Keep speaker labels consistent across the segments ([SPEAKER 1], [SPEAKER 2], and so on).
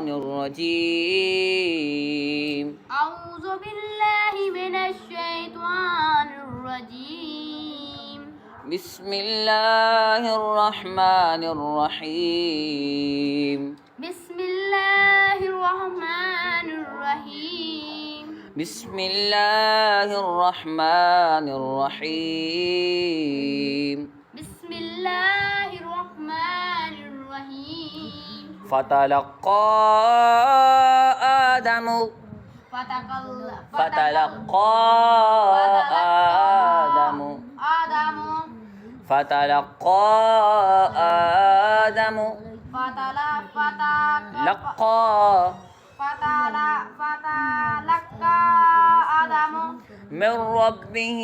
[SPEAKER 1] الرجيم
[SPEAKER 2] أعوذ بالله من الشيطان الرجيم
[SPEAKER 1] بسم الله الرحمن الرحيم
[SPEAKER 2] بسم الله الرحمن الرحيم
[SPEAKER 1] بسم الله الرحمن الرحيم
[SPEAKER 2] بسم الله الرحمن الرحيم
[SPEAKER 1] فتلقى آدم فتلقى آدم فتلقى آدم
[SPEAKER 2] فتلقى آدم
[SPEAKER 1] من ربه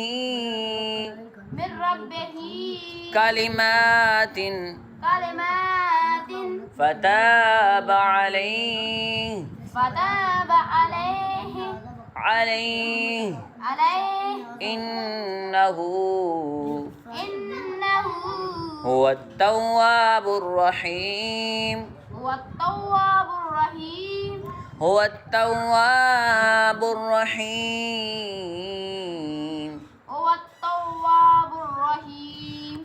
[SPEAKER 1] كلمات فتاب عليه إنه هو التواب الرحيم هو التواب الرحيم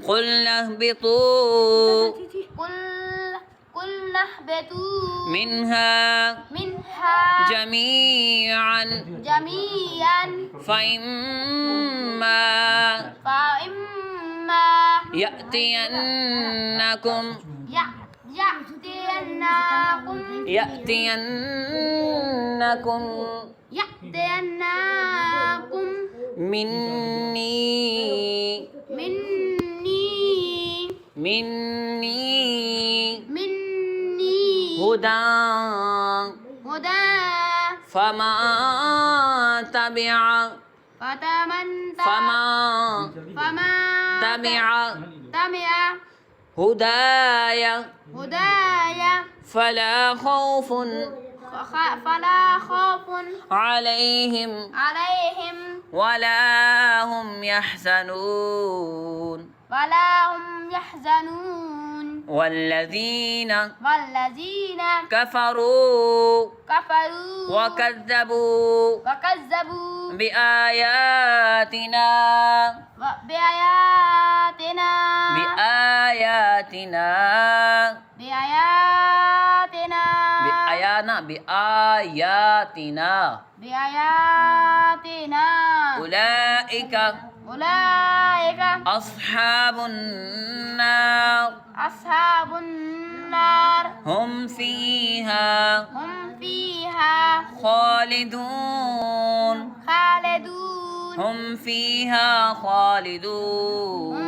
[SPEAKER 1] قلنا اهبطوا منها جميعا فإما يأتينكم مني هدى فمن تبع هداي فلا خوف عليهم ولا هم يحزنون والذين كفروا وكذبوا بآياتنا أولئك أصحاب النار هم فيها خالدون هم فيها خالدون